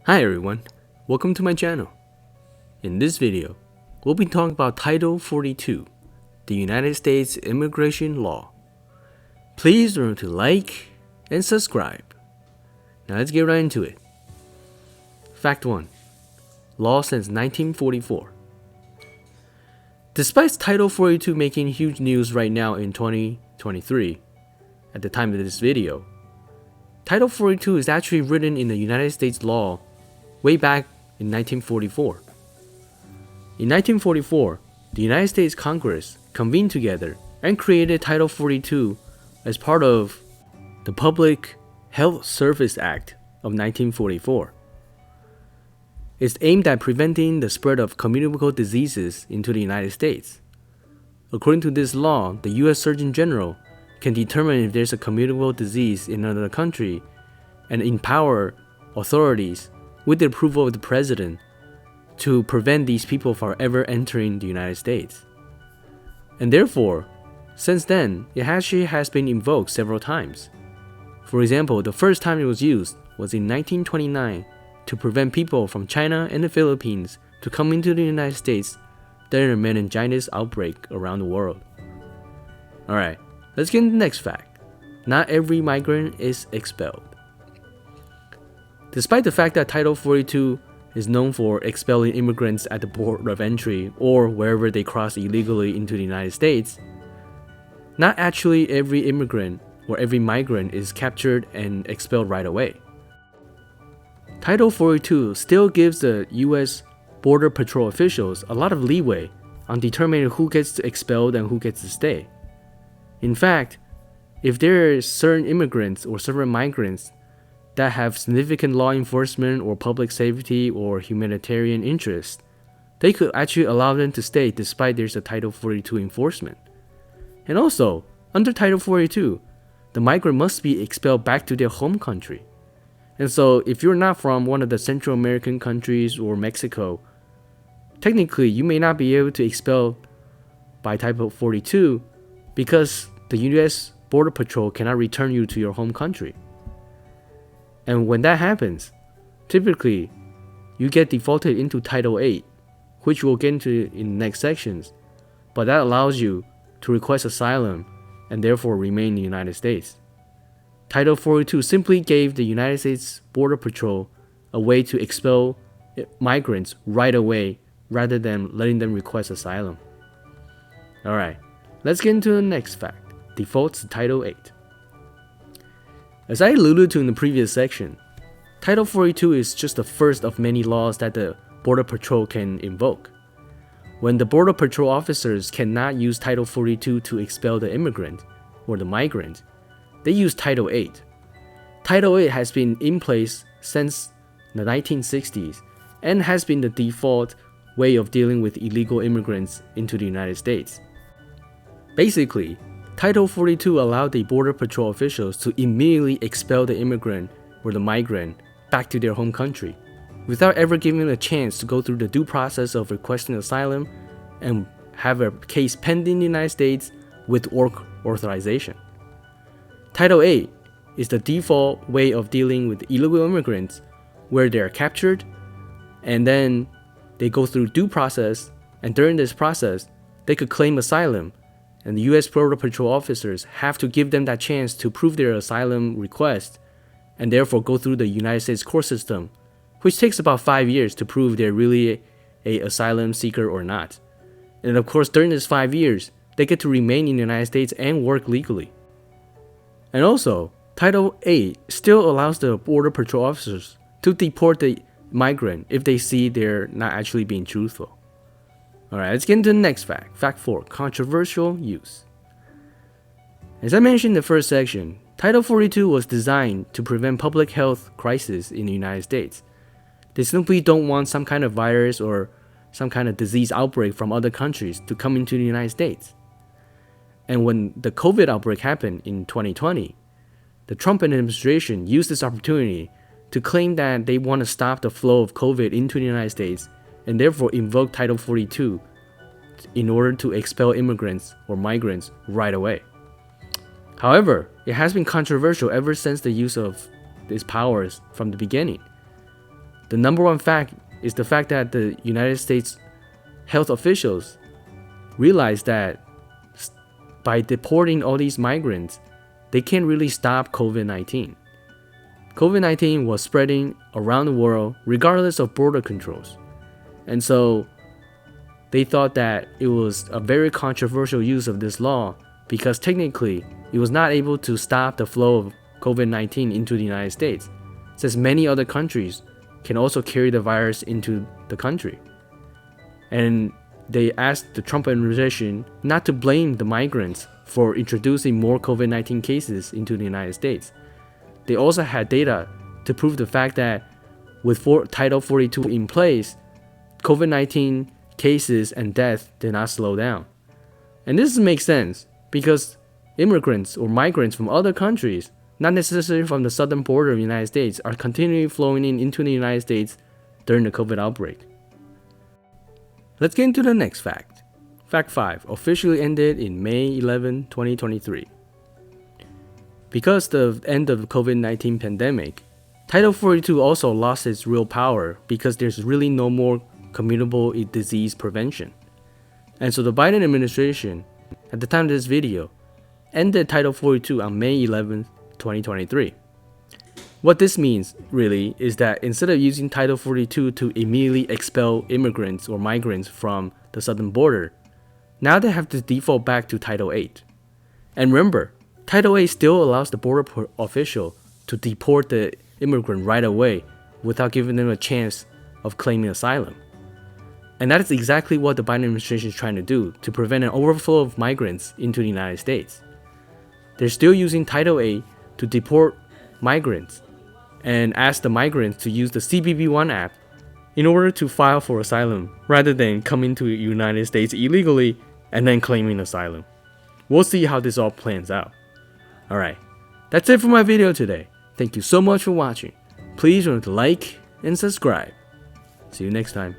Hi everyone, welcome to my channel. In this video, we'll be talking about Title 42, the United States Immigration Law. Please remember to like and subscribe. Now let's get right into it. Fact 1. Law since 1944. Despite Title 42 making huge news right now in 2023, at the time of this video, Title 42 is actually written in the United States law way back in 1944. In 1944, the United States Congress convened together and created Title 42 as part of the Public Health Service Act of 1944. It's aimed at preventing the spread of communicable diseases into the United States. According to this law, the U.S. Surgeon General can determine if there's a communicable disease in another country and empower authorities with the approval of the president to prevent these people from ever entering the United States. And therefore, since then, it actually has been invoked several times. For example, the first time it was used was in 1929 to prevent people from China and the Philippines to come into the United States during a meningitis outbreak around the world. Alright, let's get into the next fact. Not every migrant is expelled. Despite the fact that Title 42 is known for expelling immigrants at the port of entry or wherever they cross illegally into the United States, not actually every immigrant or every migrant is captured and expelled right away. Title 42 still gives the US Border Patrol officials a lot of leeway on determining who gets expelled and who gets to stay. In fact, if there are certain immigrants or certain migrants that have significant law enforcement or public safety or humanitarian interest, they could actually allow them to stay despite there's a Title 42 enforcement. And also, under Title 42, the migrant must be expelled back to their home country. And so, if you're not from one of the Central American countries or Mexico, technically you may not be able to expel by Title 42 because the US Border Patrol cannot return you to your home country. And when that happens, typically you get defaulted into Title 8, which we'll get into in the next sections, but that allows you to request asylum and therefore remain in the United States. Title 42 simply gave the United States Border Patrol a way to expel migrants right away rather than letting them request asylum. Alright, let's get into the next fact. Defaults to Title 8. As I alluded to in the previous section, Title 42 is just the first of many laws that the Border Patrol can invoke. When the Border Patrol officers cannot use Title 42 to expel the immigrant or the migrant, they use Title 8. Title 8 has been in place since the 1960s and has been the default way of dealing with illegal immigrants into the United States. Basically, Title 42 allowed the Border Patrol officials to immediately expel the immigrant or the migrant back to their home country without ever giving them a chance to go through the due process of requesting asylum and have a case pending in the United States with work authorization. Title 8 is the default way of dealing with illegal immigrants where they are captured and then they go through due process, and during this process they could claim asylum, and the US Border Patrol officers have to give them that chance to prove their asylum request and therefore go through the United States court system, which takes about 5 years to prove they're really an asylum seeker or not. And of course, during these 5 years, they get to remain in the United States and work legally. And also, Title 8 still allows the Border Patrol officers to deport the migrant if they see they're not actually being truthful. Alright, let's get into the next fact. Fact 4. Controversial use. As I mentioned in the first section, Title 42 was designed to prevent public health crises in the United States. They simply don't want some kind of virus or some kind of disease outbreak from other countries to come into the United States. And when the COVID outbreak happened in 2020, the Trump administration used this opportunity to claim that they want to stop the flow of COVID into the United States and therefore invoke Title 42 in order to expel immigrants or migrants right away. However, it has been controversial ever since the use of these powers from the beginning. The number one fact is the fact that the United States health officials realized that by deporting all these migrants, they can't really stop COVID-19. COVID-19 was spreading around the world regardless of border controls. And so they thought that it was a very controversial use of this law because technically it was not able to stop the flow of COVID-19 into the United States, since many other countries can also carry the virus into the country. And they asked the Trump administration not to blame the migrants for introducing more COVID-19 cases into the United States. They also had data to prove the fact that with Title 42 in place, COVID-19 cases and death did not slow down. And this makes sense because immigrants or migrants from other countries, not necessarily from the southern border of the United States, are continually flowing into the United States during the COVID outbreak. Let's get into the next fact. Fact 5 officially ended in May 11, 2023. Because the end of the COVID-19 pandemic, Title 42 also lost its real power because there's really no more communicable disease prevention. And so the Biden administration, at the time of this video, ended Title 42 on May 11, 2023. What this means, really, is that instead of using Title 42 to immediately expel immigrants or migrants from the southern border, now they have to default back to Title 8. And remember, Title 8 still allows the border official to deport the immigrant right away without giving them a chance of claiming asylum. And that is exactly what the Biden administration is trying to do to prevent an overflow of migrants into the United States. They're still using Title 8 to deport migrants and ask the migrants to use the CBP-1 app in order to file for asylum rather than coming to the United States illegally and then claiming asylum. We'll see how this all plans out. Alright, that's it for my video today. Thank you so much for watching. Please remember to like and subscribe. See you next time.